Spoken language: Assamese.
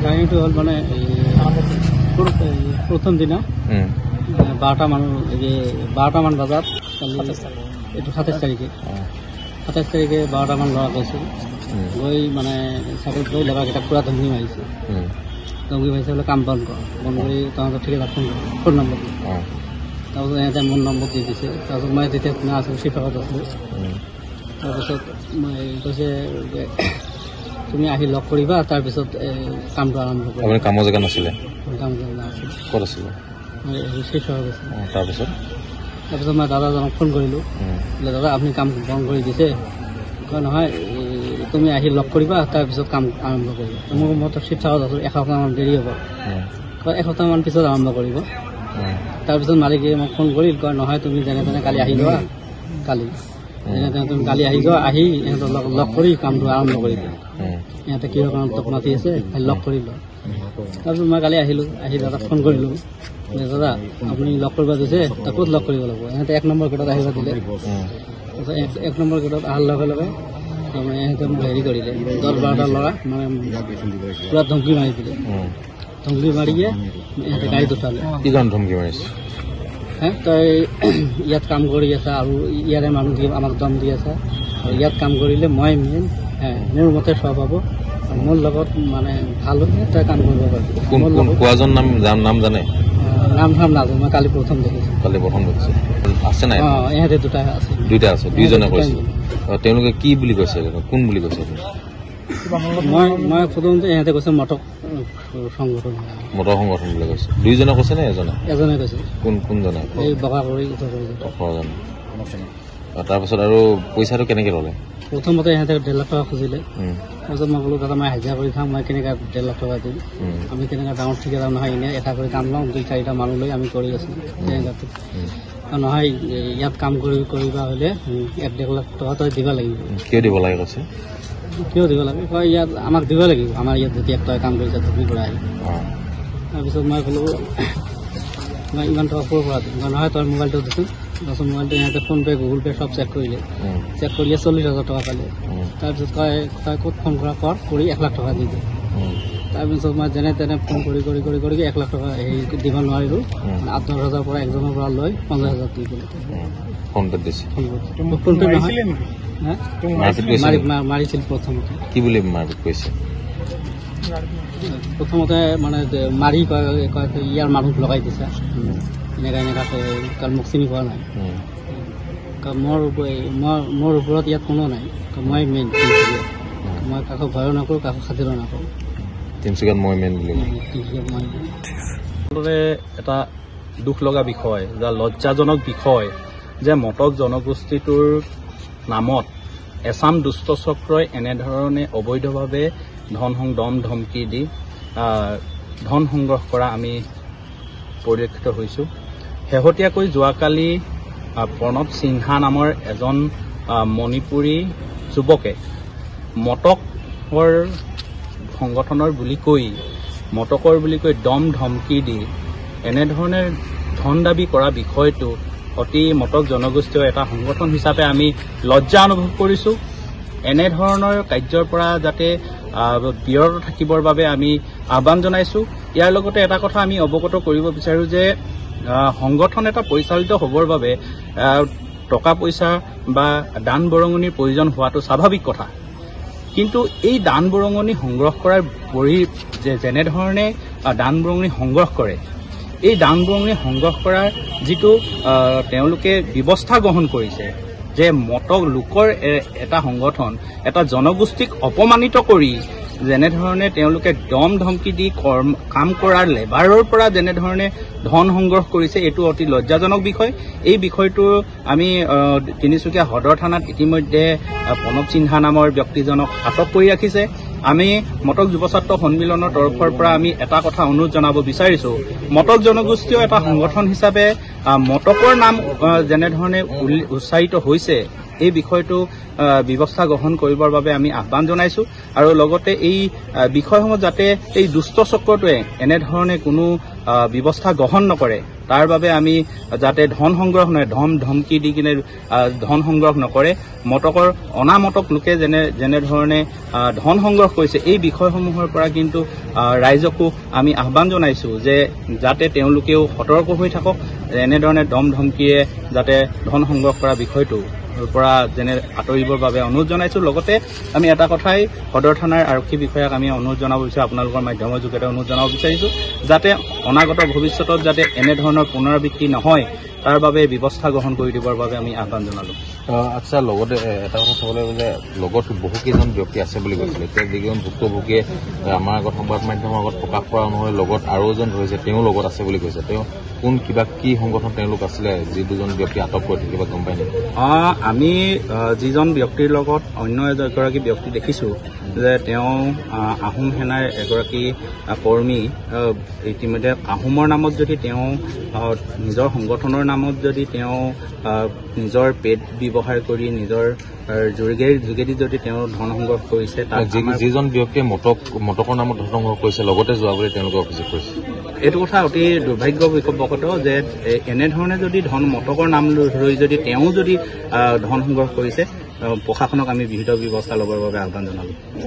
কাহিনীটো হ'ল মানে প্ৰথম দিনা 12টা মান বজাত এইটো 27 তাৰিখে 12টামান ল'ৰা গৈছিল গৈ মানে চাকৰিত গৈ ল'ৰাকেইটাক পূৰা ধমকি মাৰিছে বোলে কাম বন্ধ কৰ বন্ধ কৰি তহঁতৰ ঠিকেদাৰ ফোন নম্বৰ দি তাৰপিছত ইহঁতে মোৰ নম্বৰ দি দিছে তাৰপিছত মই যেতিয়া আছিলোঁ শিৱসাগৰত আছিলোঁ তাৰপিছত মই কৈছে যে তুমি আহি লগ কৰিবা তাৰপিছত কামটো আৰম্ভ কৰিবা কামৰ জেগা নাছিলে কাম জেগা নাছিলে ক'ত আছিলে শিৱসাগৰত আছিলোঁ তাৰপিছত মই দাদাজনক ফোন কৰিলোঁ বোলে দাদা আপুনি কাম বন্ধ কৰি দিছে কয় নহয় তুমি আহি লগ কৰিবা তাৰপিছত কাম আৰম্ভ কৰিবা মইতো শিৱসাগৰত আছোঁ এসপ্তাহমান দেৰি হ'ব কয় এসপ্তাহমান পিছত আৰম্ভ কৰিব তাৰপিছত মালিকে মোক ফোন কৰিল কয় নহয় তুমি যেনে তেনে কালি আহি যোৱা কালি যেনে তেনে তুমি কালি আহি যোৱা আহি ইহঁতৰ লগ কৰি কামটো আৰম্ভ কৰি দিয়া ইহঁতে কিহৰ কাৰণে তোক মাতি আছে লগ কৰি লোৱা তাৰপিছত মই কালি আহিলোঁ আহি দাদাক ফোন কৰিলোঁ দাদা আপুনি লগ কৰিব দিছে তাক ক'ত লগ কৰিব লাগিব ইহঁতে 1 নম্বৰ গেটত আহিব দিলে তাৰপিছত 1 নম্বৰ গেটত অহাৰ লগে লগে তাৰমানে ইহঁতে মোক হেৰি কৰিলে 10-12টা ল'ৰা মানে পূৰা ধমকি মাৰি দিলে ধমকি মাৰিয়ে ইহঁতে গাড়ীত উঠালে কি কাৰণ ধমকি মাৰিছে তই ইয়াত কাম কৰি আছা আৰু ইয়াৰে মানুহ দি আমাক দম দি আছা আৰু ইয়াত কাম কৰিলে মই মোৰ মতে চব পাব আৰু মোৰ লগত মানে ভাল হ'লে তই কাম কৰিব পাৰিবি কোৱাজন নাম জানে নাম নাজানো মই কালি প্ৰথম দেখিছোঁ আছে নাই ইহঁতে দুটা আছে দুইজনে কৈছে তেওঁলোকে কি বুলি কৈছে কোন বুলি কৈছে মই প্ৰথমতে ইহঁতে কৈছে মটক সংগঠন বুলি কৈছে দুইজনে কৈছে নে এজনে কৈছে কোনজনে এই বগা কৰি তাৰপিছত আৰু পইচাটো কেনেকে ল'লে প্ৰথমতে ইহঁতে 1.5 লাখ টকা খুজিলে তাৰপিছত মই ক'লোঁ দাদা মই হাজিৰা কৰি খাম মই কেনেকৈ 1.5 লাখ টকা দিম আমি কেনেকৈ ডাঙৰ ঠিকাদাৰ নহয় এনেই এটা কৰি কাম লওঁ 2-4টা মানুহ লৈ আমি কৰি আছোঁ জেগাটো নহয় ইয়াত কাম কৰিবা হ'লে 1.5 লাখ টকা তই দিব লাগিব কিয় দিব লাগে কৈছে কিয় দিব লাগে কয় ইয়াত আমাক দিব লাগিব আমাৰ ইয়াত যেতিয়া তই কাম কৰিছা তুমি পৰা আহি তাৰপিছত মই ক'লোঁ মই ইমান টকা ক'ৰ পৰা দিম নহয় তই মোবাইলটো দিছোঁ তাৰপিছত মোবাইলটো ইহঁতে ফোনপে গুগল পে চব চেক কৰিলে 40,000 টকা পালে তাৰপিছত কয় তই ক'ত ফোন কৰি 1 লাখ টকা দি দিয়ে তাৰপিছত মই যেনে তেনে ফোন কৰি 1 লাখ টকা হেৰি দিব নোৱাৰিলোঁ 18,000 পৰা একজনৰ পৰা লৈ 50,000 দি দিলে ফোনপে দিছে মাৰিছিল প্ৰথমতে কি বুলি মাৰপিট কৰিছে প্ৰথমতে মানে মাৰি কয় ইয়াৰ মানুহ লগাই দিছা এনেকুৱা কাৰণ মোক চিনি পোৱা নাই মোৰ ওপৰত ইয়াত কোনো নাই মই মেইন মই কাকো ভয়ো নকৰোঁ কাকো খাতিৰো নকৰোঁ তিনিচুকীয়াত মই মেইন বুলি এটা দুখ লগা বিষয় বা লজ্জাজনক বিষয় যে মটক জনগোষ্ঠীটোৰ নামত এছাম দুষ্ট চক্ৰই এনেধৰণে অবৈধভাৱে দম ধমকি দি ধন সংগ্ৰহ কৰা আমি পৰিলক্ষিত হৈছোঁ শেহতীয়াকৈ যোৱাকালি প্ৰণৱ সিনহা নামৰ এজন মণিপুৰী যুৱকে মটকৰ সংগঠনৰ বুলি কৈ দম ধমকি দি এনেধৰণে ধন দাবী কৰা বিষয়টো অতি মটক জনগোষ্ঠীয় এটা সংগঠন হিচাপে আমি লজ্জা অনুভৱ কৰিছোঁ এনেধৰণৰ কাৰ্যৰ পৰা যাতে বিৰত থাকিবৰ বাবে আমি আহ্বান জনাইছোঁ ইয়াৰ লগতে এটা কথা আমি অৱগত কৰিব বিচাৰোঁ যে সংগঠন এটা পৰিচালিত হ'বৰ বাবে টকা পইচা বা দান বৰঙণিৰ প্ৰয়োজন হোৱাটো স্বাভাৱিক কথা কিন্তু এই দান বৰঙণি সংগ্ৰহ কৰাৰ যেনেধৰণে দান বৰঙণি সংগ্ৰহ কৰে এই দান বৰঙণি সংগ্ৰহ কৰাৰ যিটো তেওঁলোকে ব্যৱস্থা গ্ৰহণ কৰিছে যে মটক লোকৰ এটা সংগঠন এটা জনগোষ্ঠীক অপমানিত কৰি যেনেধৰণে তেওঁলোকে দম ধমকি দি কাম কৰাৰ লেবাৰৰ পৰা যেনেধৰণে ধন সংগ্ৰহ কৰিছে এইটো অতি লজ্জাজনক বিষয় এই বিষয়টো আমি তিনিচুকীয়া সদৰ থানাত ইতিমধ্যে প্ৰণৱ সিনহা নামৰ ব্যক্তিজনক আটক কৰি ৰাখিছে আমি মটক যুৱ ছাত্ৰ সন্মিলনৰ তৰফৰ পৰা আমি এটা কথা অনুৰোধ জনাব বিচাৰিছোঁ মটক জনগোষ্ঠীয় এটা সংগঠন হিচাপে মটকৰ নাম যেনেধৰণে উচ্চাৰিত হৈছে এই বিষয়টো ব্যৱস্থা গ্ৰহণ কৰিবৰ বাবে আমি আহ্বান জনাইছোঁ আৰু লগতে এই বিষয়সমূহ যাতে এই দুষ্ট চক্ৰটোৱে এনেধৰণে কোনো ব্যৱস্থা গ্ৰহণ নকৰে তাৰ বাবে আমি যাতে ধন সংগ্ৰহ নহয়, ধমকি দি কিনে ধন সংগ্ৰহ নকৰে, মটকৰ অনামতক লোকে যেনেধৰণে ধন সংগ্ৰহ কৰিছে, এই বিষয়সমূহৰ পৰা কিন্তু ৰাইজকো আমি আহ্বান জনাইছো যে যাতে তেওঁলোকেও সতৰ্ক হৈ থাকক, এনেধৰণে ধমকিয়ে যাতে ধন সংগ্ৰহ কৰা বিষয়টো পৰা আঁতৰিবৰ বাবে অনুৰোধ জনাইছো। লগতে আমি এটা কথাই সদৰ থানাৰ আৰক্ষী বিষয়াক আমি অনুৰোধ জনাব বিচাৰো, আপোনালোকৰ মাধ্যমৰ যোগেৰে অনুৰোধ জনাব বিচাৰিছো যাতে অনাগত ভৱিষ্যতত যাতে এনেধৰণৰ পুনৰাবৃত্তি নহয়, তাৰ বাবে ব্যৱস্থা গ্ৰহণ কৰি দিবৰ বাবে আমি আহ্বান জনালো। আচ্ছা, লগতে এটা কথা চাবলৈ গ'লে লগত বহুকেইজন ব্যক্তি আছে বুলি কৈছিলে। এতিয়া যিকেইজন ভুক্তভোগীয়ে আমাৰ আগত সংবাদ মাধ্যমৰ আগত প্ৰকাশ কৰা অনুসৰি লগত আৰু এজন ধৰিছে, তেওঁ লগত আছে বুলি কৈছে। তেওঁ কোন কি সংগঠন তেওঁলোক আছিলে, যি দুজন ব্যক্তি আটক কৰি থাকিব গম পাই নেকি? আমি যিজন ব্যক্তিৰ লগত অন্য এগৰাকী ব্যক্তি দেখিছো যে তেওঁ আহোম সেনাৰ এগৰাকী কৰ্মী। ইতিমধ্যে আহোমৰ নামত যদি তেওঁ নিজৰ সংগঠনৰ নামত যদি তেওঁ নিজৰ পেট ব্যৱহাৰ কৰি নিজৰ যোগেদি যদি তেওঁ ধন সংগ্ৰহ কৰিছে, যিজন ব্যক্তিয়ে মটকৰ নামত ধন সংগ্ৰহ কৰিছে লগতে যোৱা বুলি তেওঁলোকে অভিযোগ কৰিছে। এইটো কথা অতি দুৰ্ভাগ্যবশত যে এনেধৰণে যদি মটকৰ নাম লৈ যদি তেওঁ যদি ধন সংগ্ৰহ কৰিছে, প্ৰশাসনক আমি বিহিত ব্যৱস্থা ল'বৰ বাবে আহ্বান জনালো।